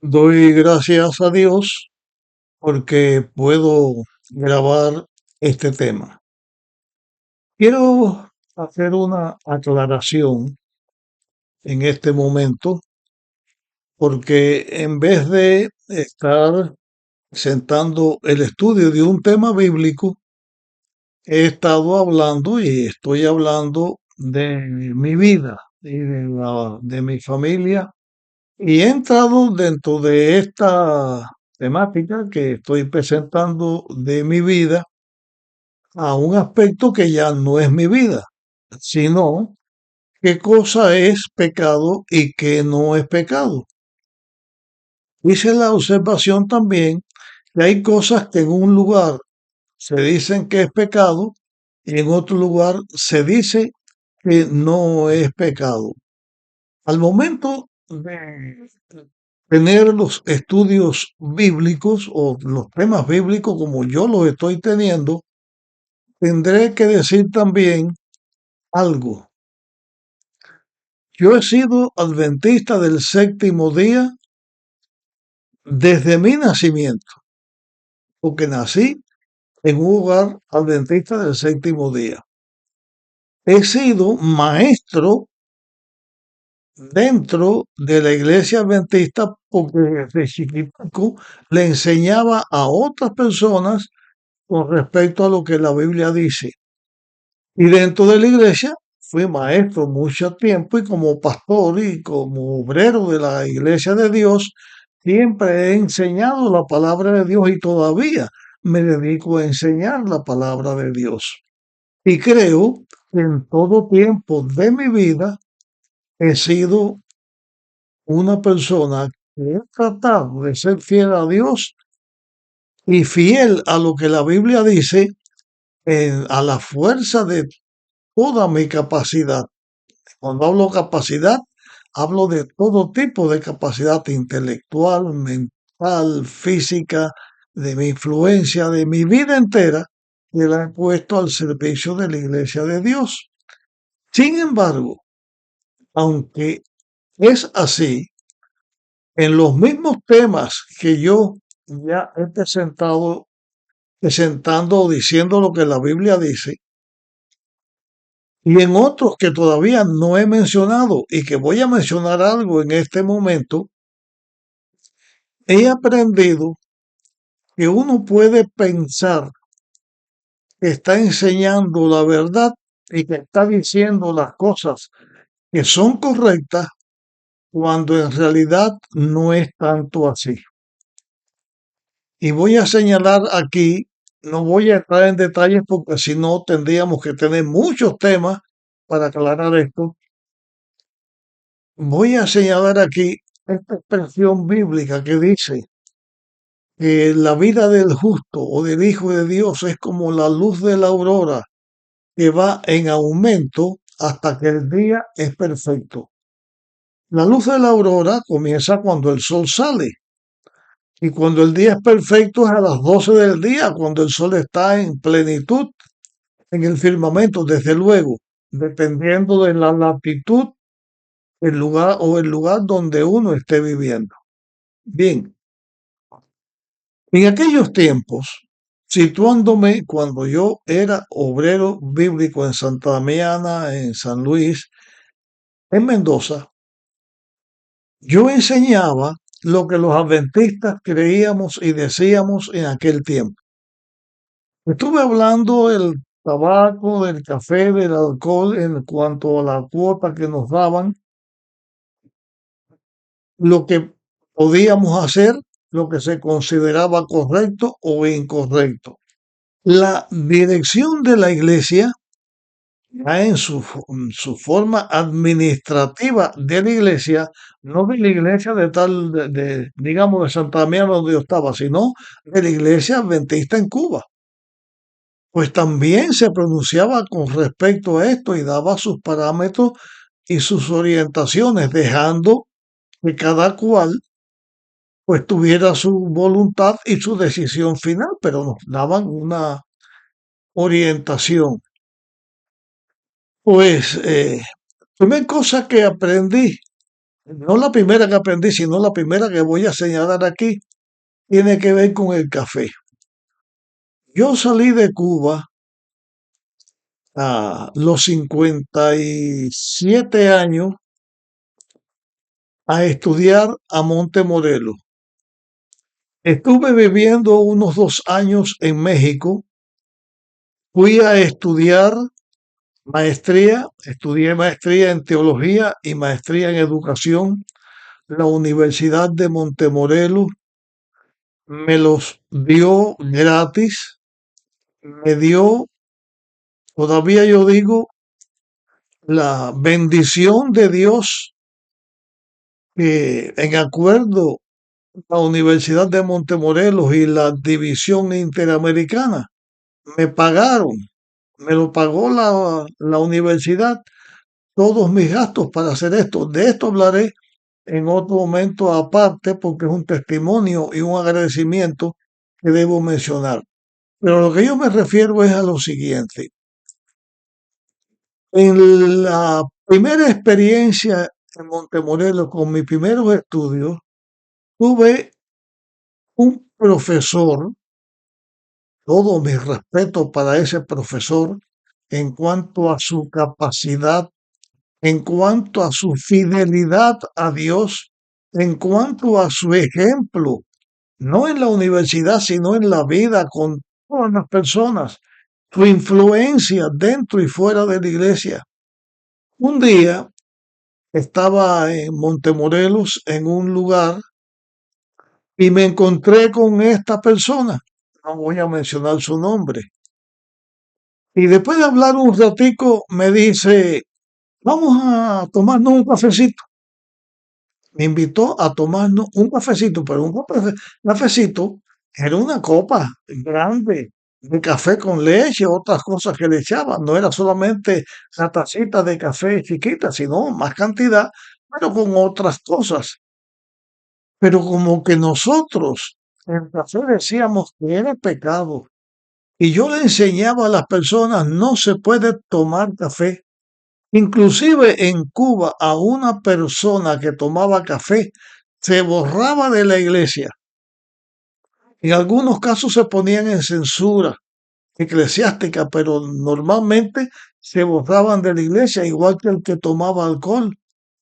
Doy gracias a Dios porque puedo grabar este tema. Quiero hacer una aclaración en este momento porque en vez de estar sentando el estudio de un tema bíblico, he estado hablando y estoy hablando de mi vida y de mi familia. Y he entrado dentro de esta temática que estoy presentando de mi vida a un aspecto que ya no es mi vida, sino qué cosa es pecado y qué no es pecado. Hice la observación también que hay cosas que en un lugar se dicen que es pecado y en otro lugar se dice que no es pecado. Al momento de tener los estudios bíblicos o los temas bíblicos como yo los estoy teniendo, tendré que decir también algo. Yo he sido adventista del séptimo día desde mi nacimiento, porque nací en un hogar adventista del séptimo día. He sido maestro dentro de la iglesia adventista porque desde chiquitico le enseñaba a otras personas con respecto a lo que la Biblia dice. Y dentro de la iglesia fui maestro mucho tiempo y como pastor y como obrero de la iglesia de Dios, siempre he enseñado la palabra de Dios y todavía me dedico a enseñar la palabra de Dios. Y creo que en todo tiempo de mi vida he sido una persona que he tratado de ser fiel a Dios y fiel a lo que la Biblia dice a la fuerza de toda mi capacidad. Cuando hablo capacidad, hablo de todo tipo de capacidad intelectual, mental, física, de mi influencia, de mi vida entera, que la he puesto al servicio de la iglesia de Dios. Sin embargo, aunque es así, en los mismos temas que yo ya he presentando o diciendo lo que la Biblia dice, y en otros que todavía no he mencionado y que voy a mencionar algo en este momento, he aprendido que uno puede pensar que está enseñando la verdad y que está diciendo las cosas que son correctas cuando en realidad no es tanto así. Y voy a señalar aquí, no voy a entrar en detalles porque si no tendríamos que tener muchos temas para aclarar esto. Voy a señalar aquí esta expresión bíblica que dice que la vida del justo o del Hijo de Dios es como la luz de la aurora que va en aumento hasta que el día es perfecto. La luz de la aurora comienza cuando el sol sale y cuando el día es perfecto es a las 12 del día, cuando el sol está en plenitud en el firmamento, desde luego, dependiendo de la latitud, el lugar o el lugar donde uno esté viviendo. Bien, en aquellos tiempos, situándome cuando yo era obrero bíblico en Santa Damiana, en San Luis, en Mendoza, yo enseñaba lo que los adventistas creíamos y decíamos en aquel tiempo. Estuve hablando del tabaco, del café, del alcohol en cuanto a la cuota que nos daban, lo que podíamos hacer, lo que se consideraba correcto o incorrecto. La dirección de la iglesia, ya en su forma administrativa de la iglesia, no de la iglesia de tal, digamos, de Santa María donde yo estaba, sino de la iglesia adventista en Cuba. Pues también se pronunciaba con respecto a esto y daba sus parámetros y sus orientaciones, dejando que cada cual pues tuviera su voluntad y su decisión final, pero nos daban una orientación. Pues, primera cosa que aprendí No la primera que aprendí, sino la primera que voy a señalar aquí, tiene que ver con el café. Yo salí de Cuba a los 57 años a estudiar a Montemorelos. Estuve viviendo unos 2 años en México. Fui a estudiar maestría, estudié maestría en teología y maestría en educación. La Universidad de Montemorelos me los dio gratis, me dio, todavía yo digo, la bendición de Dios que en acuerdo la Universidad de Montemorelos y la División Interamericana me pagaron, me lo pagó la universidad, todos mis gastos para hacer esto. De esto hablaré en otro momento aparte porque es un testimonio y un agradecimiento que debo mencionar. Pero lo que yo me refiero es a lo siguiente. En la primera experiencia en Montemorelos con mis primeros estudios, tuve un profesor, todo mi respeto para ese profesor en cuanto a su capacidad, en cuanto a su fidelidad a Dios, en cuanto a su ejemplo, no en la universidad, sino en la vida con todas las personas, su influencia dentro y fuera de la iglesia. Un día estaba en Montemorelos en un lugar y me encontré con esta persona. No voy a mencionar su nombre. Y después de hablar un ratico, me dice, vamos a tomarnos un cafecito. Me invitó a tomarnos un cafecito, pero cafecito era una copa grande de café con leche, otras cosas que le echaban. No era solamente la tacita de café chiquita, sino más cantidad, pero con otras cosas. Pero como que nosotros en café decíamos que era pecado. Y yo le enseñaba a las personas, no se puede tomar café. Inclusive en Cuba a una persona que tomaba café se borraba de la iglesia. En algunos casos se ponían en censura eclesiástica, pero normalmente se borraban de la iglesia, igual que el que tomaba alcohol.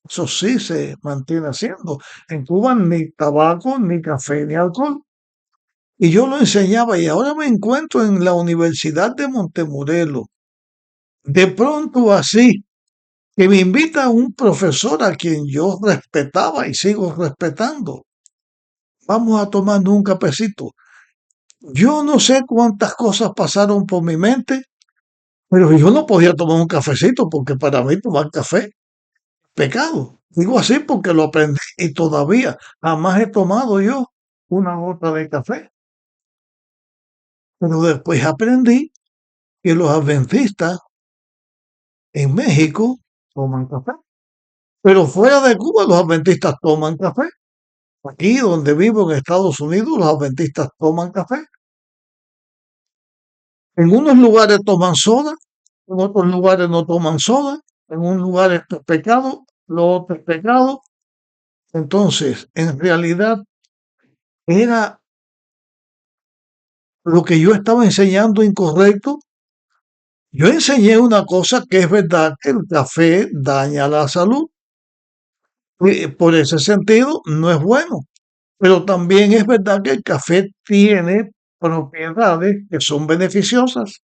Eso sí se mantiene haciendo. En Cuba ni tabaco, ni café, ni alcohol. Y yo lo enseñaba y ahora me encuentro en la Universidad de Montemorelos. De pronto así, que me invita un profesor a quien yo respetaba y sigo respetando. Vamos a tomarnos un cafecito. Yo no sé cuántas cosas pasaron por mi mente, pero yo no podía tomar un cafecito porque para mí tomar café es pecado. Digo así porque lo aprendí y todavía jamás he tomado yo una gota de café. Pero después aprendí que los adventistas en México toman café. Pero fuera de Cuba los adventistas toman café. Aquí donde vivo en Estados Unidos los adventistas toman café. En unos lugares toman soda, en otros lugares no toman soda. En un lugar esto es pecado, lo otro es pecado. Entonces, en realidad era lo que yo estaba enseñando incorrecto. Yo enseñé una cosa que es verdad que el café daña la salud. Y por ese sentido, no es bueno. Pero también es verdad que el café tiene propiedades que son beneficiosas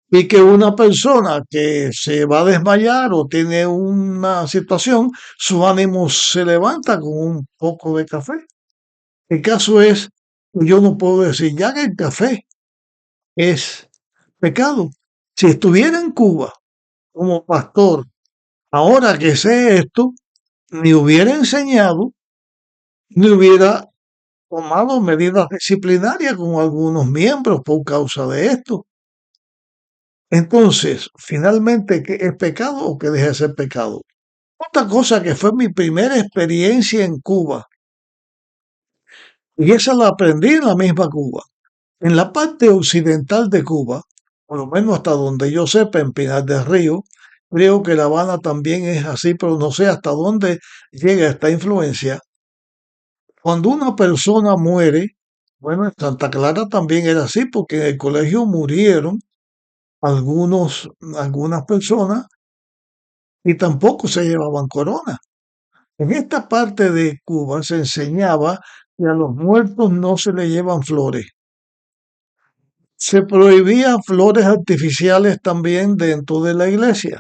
y que una persona que se va a desmayar o tiene una situación, su ánimo se levanta con un poco de café. El caso es, yo no puedo decir ya que el café es pecado. Si estuviera en Cuba como pastor, ahora que sé esto, ni hubiera enseñado, ni hubiera tomado medidas disciplinarias con algunos miembros por causa de esto. Entonces, finalmente, ¿qué es pecado o que deja de ser pecado? Otra cosa que fue mi primera experiencia en Cuba, y esa la aprendí en la misma Cuba. En la parte occidental de Cuba, por lo menos hasta donde yo sepa, en Pinar del Río, creo que La Habana también es así, pero no sé hasta dónde llega esta influencia. Cuando una persona muere, bueno, en Santa Clara también era así, porque en el colegio murieron algunas personas y tampoco se llevaban corona. En esta parte de Cuba se enseñaba que a los muertos no se le llevan flores. Se prohibían flores artificiales también dentro de la iglesia,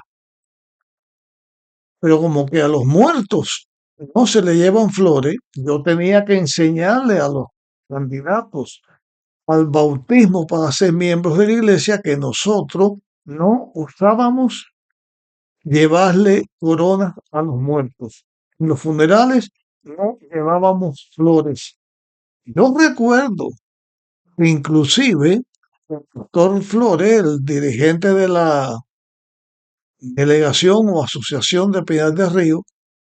pero como que a los muertos no se le llevan flores, yo tenía que enseñarle a los candidatos al bautismo para ser miembros de la iglesia que nosotros no usábamos llevarle coronas a los muertos. En los funerales no llevábamos flores. Yo recuerdo que inclusive el doctor Flores, el dirigente de la delegación o asociación de Piedad del Río,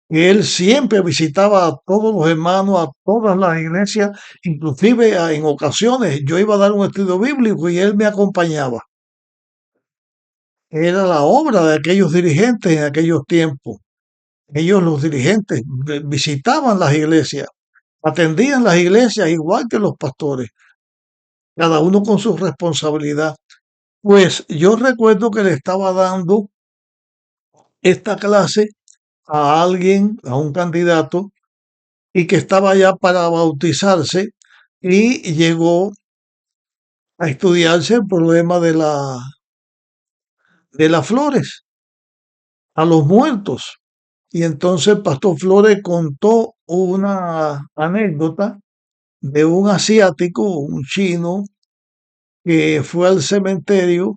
que él siempre visitaba a todos los hermanos, a todas las iglesias, inclusive en ocasiones yo iba a dar un estudio bíblico y él me acompañaba. Era la obra de aquellos dirigentes en aquellos tiempos. Ellos, los dirigentes, visitaban las iglesias, atendían las iglesias igual que los pastores, cada uno con su responsabilidad. Pues yo recuerdo que le estaba dando esta clase a alguien, a un candidato, y que estaba ya para bautizarse y llegó a estudiarse el problema de las flores a los muertos. Y entonces el pastor Flores contó una anécdota de un asiático, un chino, que fue al cementerio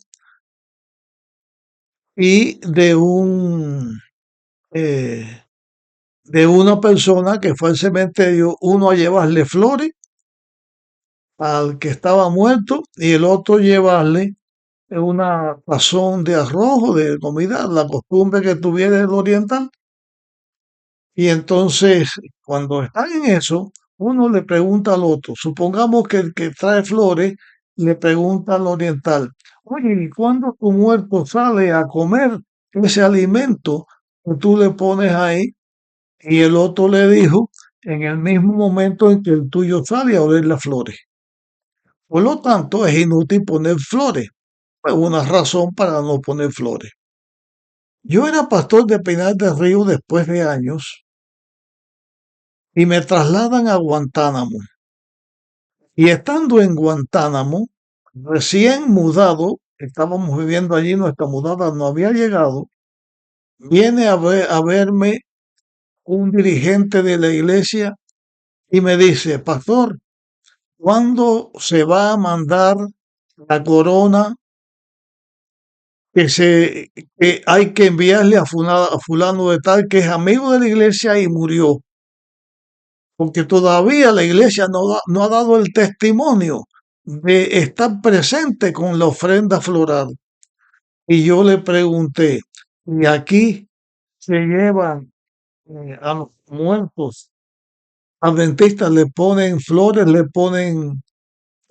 y eh, de una persona que fue al cementerio, uno a llevarle flores al que estaba muerto y el otro llevarle una tazón de arroz o de comida, la costumbre que tuviera el oriental. Y entonces, cuando están en eso, uno le pregunta al otro. Supongamos que el que trae flores le pregunta al oriental, oye, ¿y cuándo tu muerto sale a comer ese alimento que tú le pones ahí? Y el otro le dijo, en el mismo momento en que el tuyo sale a oler las flores. Por lo tanto, es inútil poner flores. Pues una razón para no poner flores. Yo era pastor de Pinar del Río después de años y me trasladan a Guantánamo. Y estando en Guantánamo, recién mudado, estábamos viviendo allí, nuestra mudada no había llegado, viene a verme un dirigente de la iglesia y me dice, pastor, ¿cuándo se va a mandar la corona que hay que enviarle a fulano de tal que es amigo de la iglesia y murió? Porque todavía la iglesia no ha dado el testimonio de estar presente con la ofrenda floral. Y yo le pregunté, ¿y aquí se llevan a los muertos adventistas, le ponen flores, le ponen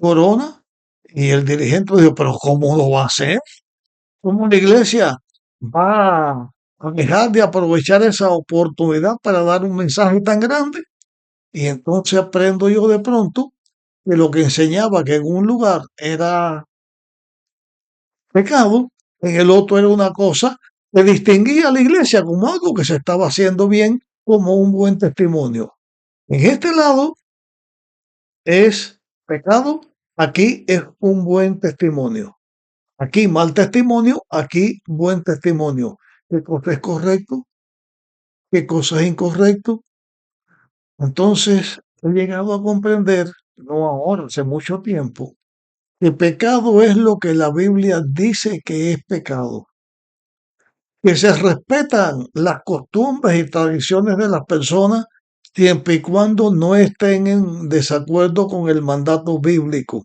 corona? Y el dirigente dijo, pero ¿cómo lo va a hacer? ¿Cómo la iglesia va a dejar de aprovechar esa oportunidad para dar un mensaje tan grande? Y entonces aprendo yo de pronto que lo que enseñaba que en un lugar era pecado, en el otro era una cosa que distinguía a la iglesia como algo que se estaba haciendo bien, como un buen testimonio. En este lado es pecado, aquí es un buen testimonio. Aquí mal testimonio, aquí buen testimonio. ¿Qué cosa es correcto? ¿Qué cosa es incorrecto? Entonces he llegado a comprender, no ahora, hace mucho tiempo, que pecado es lo que la Biblia dice que es pecado, que se respetan las costumbres y tradiciones de las personas siempre y cuando no estén en desacuerdo con el mandato bíblico,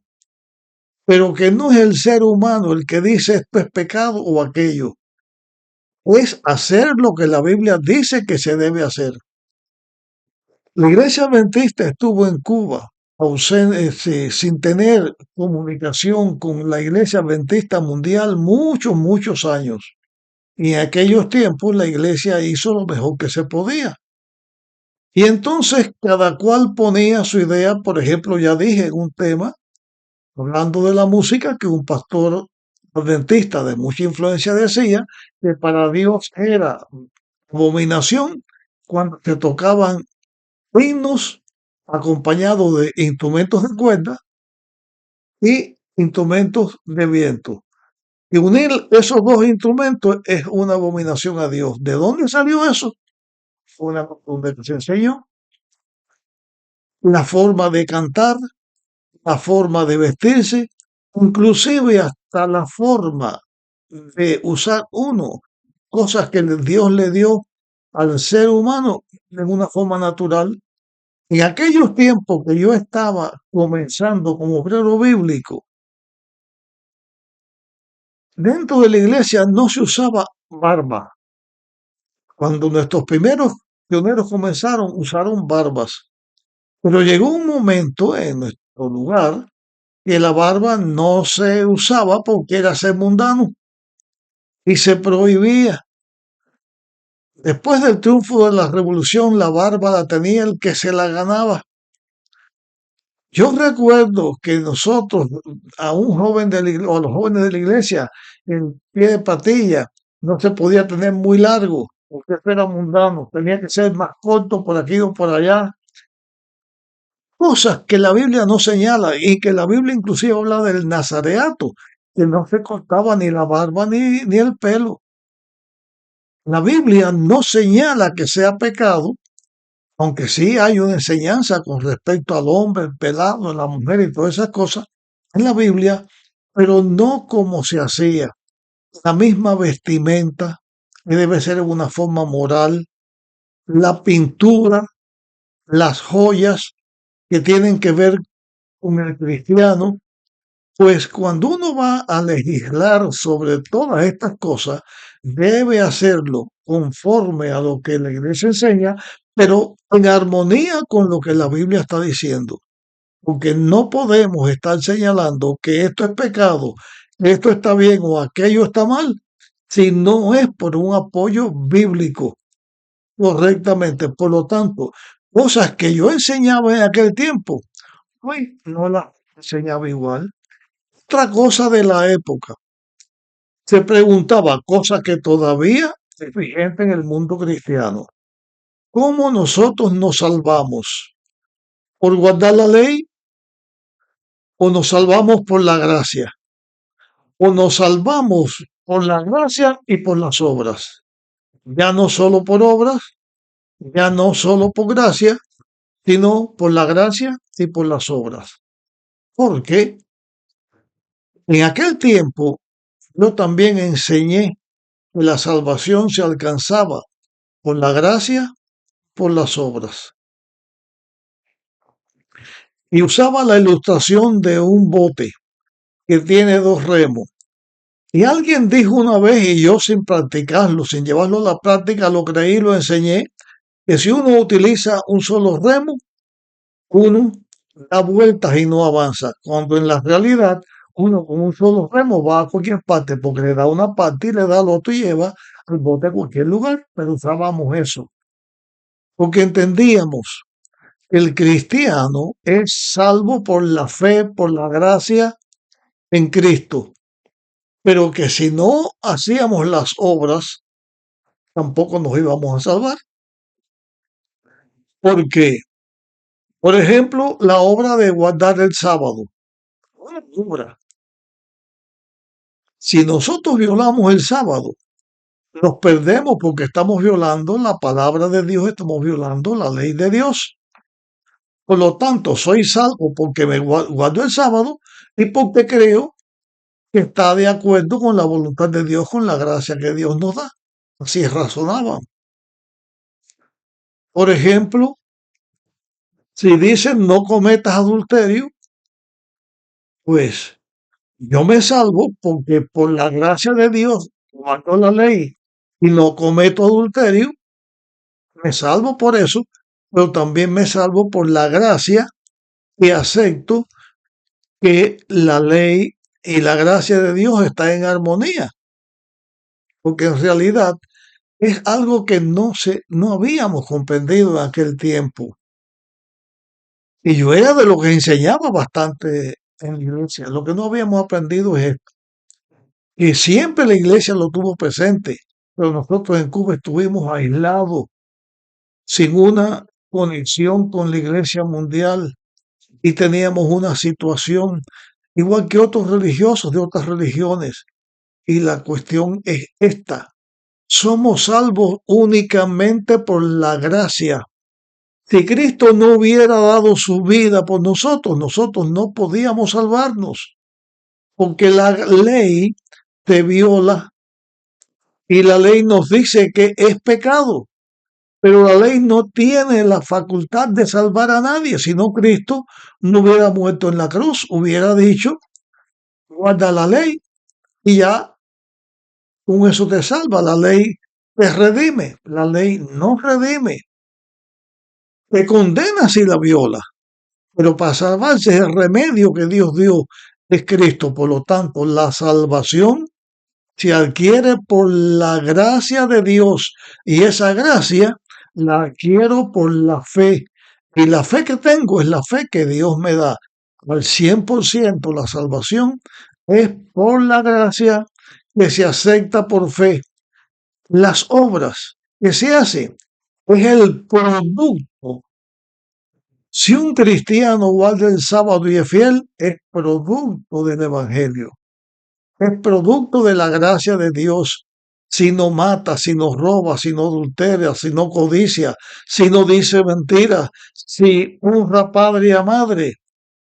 pero que no es el ser humano el que dice esto es pecado o aquello, es hacer lo que la Biblia dice que se debe hacer. La iglesia adventista estuvo en Cuba sin tener comunicación con la iglesia adventista mundial muchos, muchos años. Y en aquellos tiempos la iglesia hizo lo mejor que se podía. Y entonces cada cual ponía su idea, por ejemplo, ya dije en un tema, hablando de la música, que un pastor adventista de mucha influencia decía que para Dios era abominación cuando se tocaban himnos acompañados de instrumentos de cuerda y instrumentos de viento. Y unir esos dos instrumentos es una abominación a Dios. ¿De dónde salió eso? Fue una costumbre que se enseñó. La forma de cantar, la forma de vestirse, inclusive hasta la forma de usar uno, cosas que Dios le dio al ser humano en una forma natural. En aquellos tiempos que yo estaba comenzando como obrero bíblico, dentro de la iglesia no se usaba barba. Cuando nuestros primeros pioneros comenzaron, usaron barbas. Pero llegó un momento en nuestro lugar que la barba no se usaba porque era ser mundano y se prohibía. Después del triunfo de la revolución, la barba la tenía el que se la ganaba. Yo recuerdo que nosotros, a un joven de la o a los jóvenes de la iglesia, el pie de patilla no se podía tener muy largo, porque eso era mundano, tenía que ser más corto por aquí o por allá. Cosas que la Biblia no señala y que la Biblia inclusive habla del nazareato, que no se cortaba ni la barba ni el pelo. La Biblia no señala que sea pecado, aunque sí hay una enseñanza con respecto al hombre, el pelado, la mujer y todas esas cosas en la Biblia, pero no como se hacía. La misma vestimenta, que debe ser en una forma moral, la pintura, las joyas que tienen que ver con el cristiano, pues cuando uno va a legislar sobre todas estas cosas, debe hacerlo conforme a lo que la iglesia enseña, pero en armonía con lo que la Biblia está diciendo. Porque no podemos estar señalando que esto es pecado, que esto está bien o aquello está mal, si no es por un apoyo bíblico correctamente. Por lo tanto, cosas que yo enseñaba en aquel tiempo, hoy no las enseñaba igual. Otra cosa de la época, se preguntaba, cosa que todavía es vigente en el mundo cristiano, ¿cómo nosotros nos salvamos? ¿Por guardar la ley o nos salvamos por la gracia? ¿O nos salvamos por la gracia y por las obras? Ya no solo por obras, ya no solo por gracia, sino por la gracia y por las obras. Porque en aquel tiempo yo también enseñé que la salvación se alcanzaba por la gracia, por las obras. Y usaba la ilustración de un bote que tiene dos remos. Y alguien dijo una vez, y yo sin practicarlo, sin llevarlo a la práctica, lo creí, lo enseñé, que si uno utiliza un solo remo, uno da vueltas y no avanza, cuando en la realidad uno con un solo remo va a cualquier parte porque le da una parte y le da al otro y lleva el bote a cualquier lugar, pero usábamos eso, porque entendíamos que el cristiano es salvo por la fe, por la gracia en Cristo, pero que si no hacíamos las obras, tampoco nos íbamos a salvar, porque, por ejemplo, la obra de guardar el sábado, una obra. Si nosotros violamos el sábado, nos perdemos porque estamos violando la palabra de Dios, estamos violando la ley de Dios. Por lo tanto, soy salvo porque me guardo el sábado y porque creo que está de acuerdo con la voluntad de Dios, con la gracia que Dios nos da. Así razonaban. Por ejemplo, si dicen no cometas adulterio, pues yo me salvo porque por la gracia de Dios, guardo la ley y no cometo adulterio, me salvo por eso, pero también me salvo por la gracia y acepto que la ley y la gracia de Dios está en armonía. porque en realidad es algo que no habíamos comprendido en aquel tiempo. Y yo era de lo que enseñaba bastante en la iglesia. Lo que no habíamos aprendido es esto. Y siempre la iglesia lo tuvo presente, pero nosotros en Cuba estuvimos aislados, sin una conexión con la iglesia mundial y teníamos una situación igual que otros religiosos de otras religiones. Y la cuestión es esta. Somos salvos únicamente por la gracia. Si Cristo no hubiera dado su vida por nosotros, nosotros no podíamos salvarnos, porque la ley te viola y la ley nos dice que es pecado, pero la ley no tiene la facultad de salvar a nadie, si no Cristo no hubiera muerto en la cruz, hubiera dicho, guarda la ley y ya con eso te salva, la ley te redime, la ley no redime, te condena si la viola. Pero para salvarse el remedio que Dios dio es Cristo. Por lo tanto, la salvación se adquiere por la gracia de Dios y esa gracia la adquiero por la fe. Y la fe que tengo es la fe que Dios me da. Al 100% la salvación es por la gracia que se acepta por fe. Las obras que se hacen es el producto. Si un cristiano guarda el sábado y es fiel, es producto del Evangelio, es producto de la gracia de Dios. Si no mata, si no roba, si no adultera, si no codicia, si no dice mentiras, si honra a padre y a madre,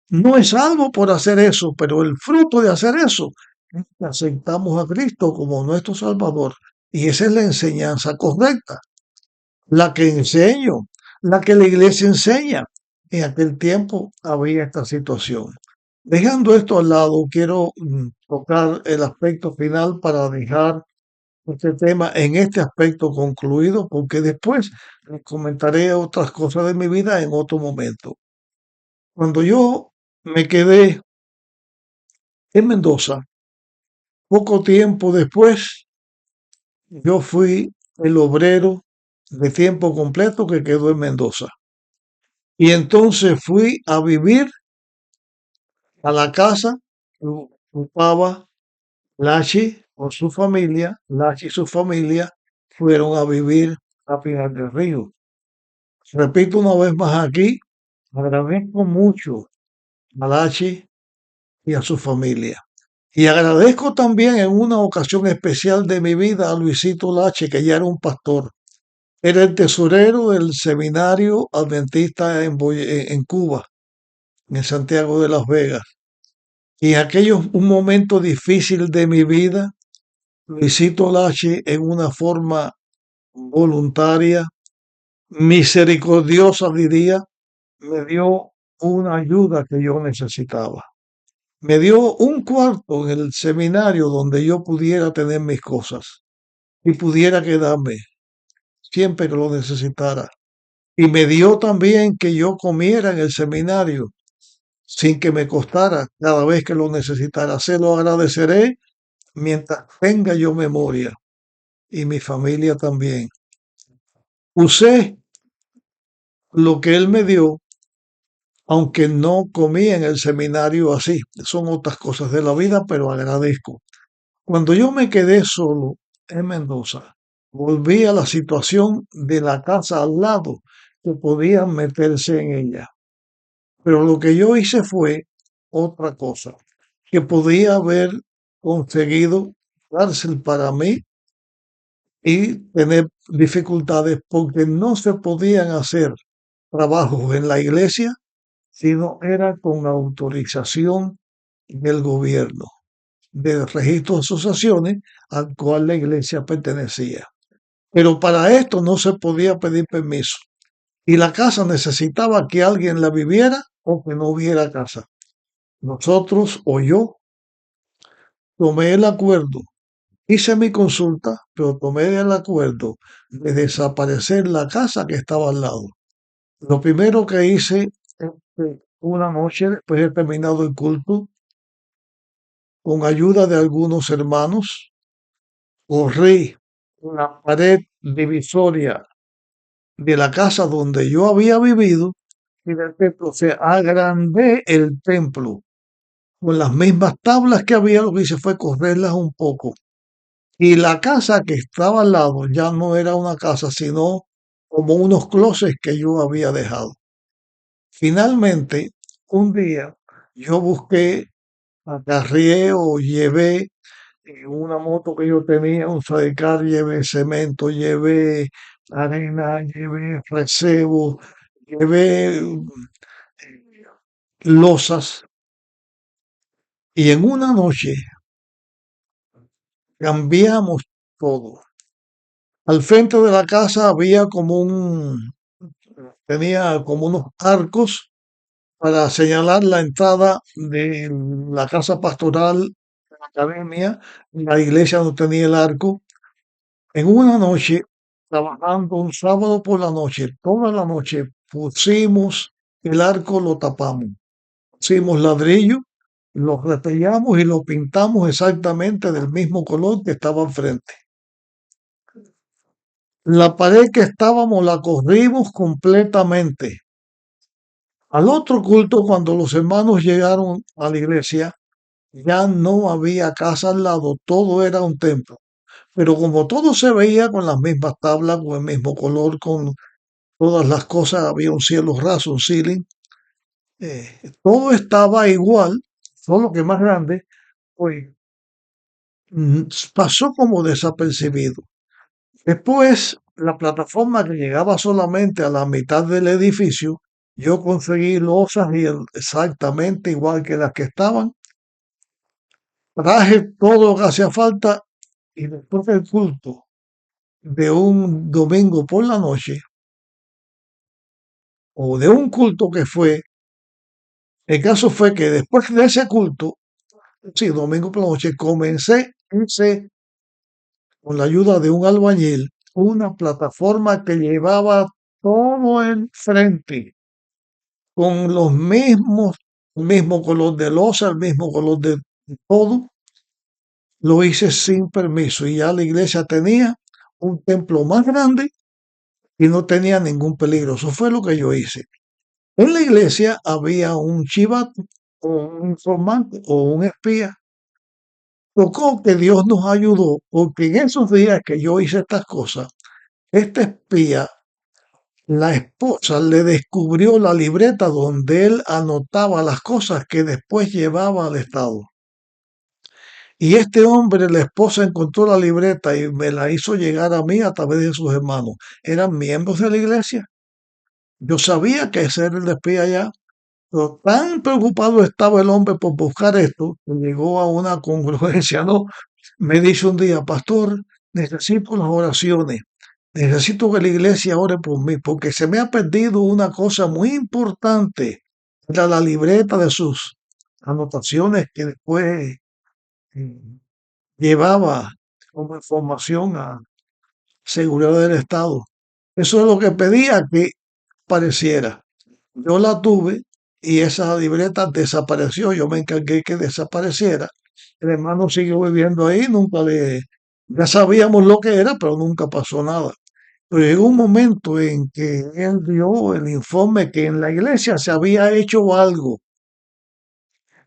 no es salvo por hacer eso, pero el fruto de hacer eso es que aceptamos a Cristo como nuestro Salvador. Y esa es la enseñanza correcta, la que enseño, la que la iglesia enseña. En aquel tiempo había esta situación. Dejando esto al lado, quiero tocar el aspecto final para dejar este tema en este aspecto concluido, porque después les comentaré otras cosas de mi vida en otro momento. Cuando yo me quedé en Mendoza, poco tiempo después, yo fui el obrero de tiempo completo que quedó en Mendoza. Y entonces fui a vivir a la casa que ocupaba Lachi con su familia. Lachi y su familia fueron a vivir a Pinar del Río. Repito una vez más aquí, agradezco mucho a Lachi y a su familia. Y agradezco también en una ocasión especial de mi vida a Luisito Lachi, que ya era un pastor. Era el tesorero del seminario adventista en Cuba, en Santiago de Las Vegas. Y aquello, un momento difícil de mi vida, Luisito Lachi en una forma voluntaria, misericordiosa diría, me dio una ayuda que yo necesitaba. Me dio un cuarto en el seminario donde yo pudiera tener mis cosas y pudiera quedarme siempre que lo necesitara. Y me dio también que yo comiera en el seminario sin que me costara cada vez que lo necesitara. Se lo agradeceré mientras tenga yo memoria y mi familia también. Usé lo que él me dio, aunque no comí en el seminario así. Son otras cosas de la vida, pero agradezco. Cuando yo me quedé solo en Mendoza, volví a la situación de la casa al lado, que podían meterse en ella. Pero lo que yo hice fue otra cosa, que podía haber conseguido cárcel para mí y tener dificultades porque no se podían hacer trabajos en la iglesia si no era con autorización del gobierno, del registro de asociaciones al cual la iglesia pertenecía. Pero para esto no se podía pedir permiso y la casa necesitaba que alguien la viviera o que no hubiera casa. Nosotros o yo tomé el acuerdo, hice mi consulta, pero tomé el acuerdo de desaparecer la casa que estaba al lado. Lo primero que hice es que una noche, después de terminado el culto, con ayuda de algunos hermanos, corrí la pared divisoria de la casa donde yo había vivido y del templo. O sea, agrandé el templo con las mismas tablas que había, lo que hice fue correrlas un poco. Y la casa que estaba al lado ya no era una casa, sino como unos closets que yo había dejado. Finalmente, un día, yo busqué, acarrié o llevé una moto que yo tenía, un sidecar, llevé cemento, llevé arena, llevé recebo, llevé losas. Y en una noche cambiamos todo. Al frente de la casa había tenía como unos arcos para señalar la entrada de la casa pastoral, la academia. La iglesia no tenía el arco. En una noche, trabajando un sábado por la noche, toda la noche, pusimos el arco, lo tapamos. Pusimos ladrillo, lo repellamos y lo pintamos exactamente del mismo color que estaba enfrente. La pared que estábamos la corrimos completamente. Al otro culto, cuando los hermanos llegaron a la iglesia, ya no había casa al lado, todo era un templo. Pero como todo se veía con las mismas tablas, con el mismo color, con todas las cosas, había un cielo raso, un ceiling, todo estaba igual, solo que más grande, pues pasó como desapercibido. Después, la plataforma que llegaba solamente a la mitad del edificio, yo conseguí losas y exactamente igual que las que estaban. Traje todo lo que hacía falta y después del culto de un domingo por la noche o de un culto que fue, el caso fue que después de ese culto, sí, domingo por la noche, hice con la ayuda de un albañil una plataforma que llevaba todo el frente con el mismo color de losa, el mismo color de todo. Lo hice sin permiso y ya la iglesia tenía un templo más grande y no tenía ningún peligro. Eso fue lo que yo hice. En la iglesia había un chivato o un informante o un espía. Tocó que Dios nos ayudó porque en esos días que yo hice estas cosas, este espía, la esposa le descubrió la libreta donde él anotaba las cosas que después llevaba al Estado. Y este hombre, la esposa encontró la libreta y me la hizo llegar a mí a través de sus hermanos. Eran miembros de la iglesia. Yo sabía que ese era el espía allá, pero tan preocupado estaba el hombre por buscar esto, que llegó a una congruencia, ¿no? Me dice un día, pastor, necesito las oraciones, necesito que la iglesia ore por mí, porque se me ha perdido una cosa muy importante. Era la libreta de sus anotaciones que después llevaba como información a seguridad del Estado. Eso es lo que pedía que pareciera. Yo la tuve y esa libreta desapareció. Yo me encargué que desapareciera. El hermano siguió viviendo ahí, ya sabíamos lo que era, pero nunca pasó nada. Pero llegó un momento en que él dio el informe que en la iglesia se había hecho algo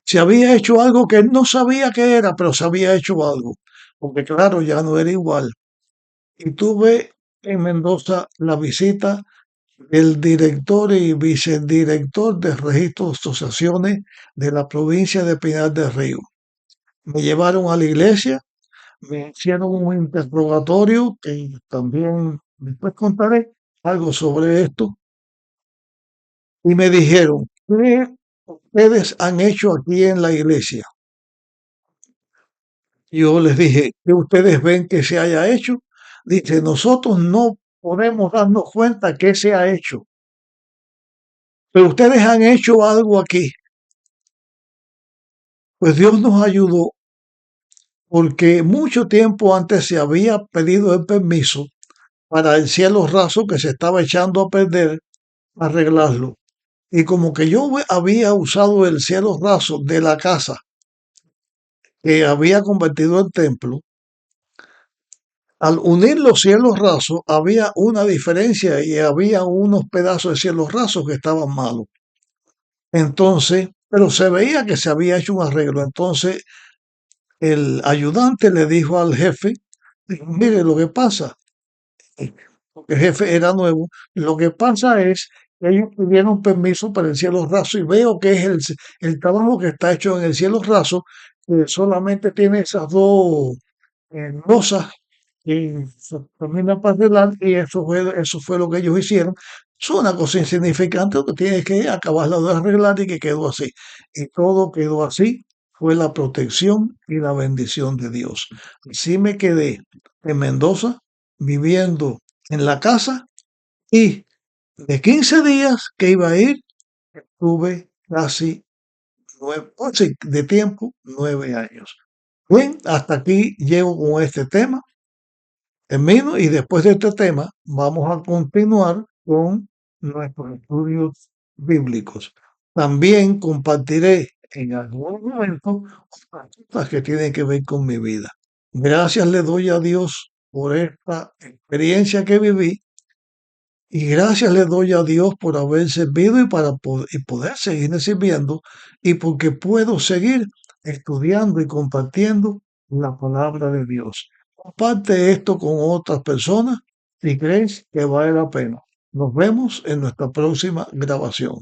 que él no sabía qué era, pero se había hecho algo, porque claro, ya no era igual. Y tuve en Mendoza la visita del director y vicedirector de registro de asociaciones de la provincia de Pinar del Río. Me llevaron a la iglesia, me hicieron un interrogatorio que también después contaré algo sobre esto y me dijeron, ¿qué ustedes han hecho aquí en la iglesia? Yo les dije, ¿qué ustedes ven que se haya hecho? Dice, nosotros no podemos darnos cuenta que se ha hecho, pero ustedes han hecho algo aquí. Pues Dios nos ayudó porque mucho tiempo antes se había pedido el permiso para el cielo raso que se estaba echando a perder, arreglarlo. Y como que yo había usado el cielo raso de la casa que había convertido en templo, Al unir los cielos rasos había una diferencia y había unos pedazos de cielos rasos que estaban malos. Entonces, pero se veía que se había hecho un arreglo. Entonces, el ayudante le dijo al jefe, dijo, mire, lo que pasa, porque el jefe era nuevo, lo que pasa es que ellos pidieron permiso para el cielo raso y veo que es el trabajo que está hecho en el cielo raso, que solamente tiene esas dos losas y se termina para adelante y eso fue lo que ellos hicieron. Es una cosa insignificante que tienes que acabarla de arreglar y que quedó así. Y todo quedó así. Fue la protección y la bendición de Dios. Así me quedé en Mendoza viviendo en la casa y de 15 días que iba a ir, tuve casi 11 de tiempo, 9 años. Bien, hasta aquí llego con este tema. Termino y después de este tema vamos a continuar con nuestros estudios bíblicos. También compartiré en algún momento otras cosas que tienen que ver con mi vida. Gracias le doy a Dios por esta experiencia que viví y gracias le doy a Dios por haber servido y poder seguir sirviendo y porque puedo seguir estudiando y compartiendo la palabra de Dios. Comparte esto con otras personas si crees que vale la pena. Nos vemos en nuestra próxima grabación.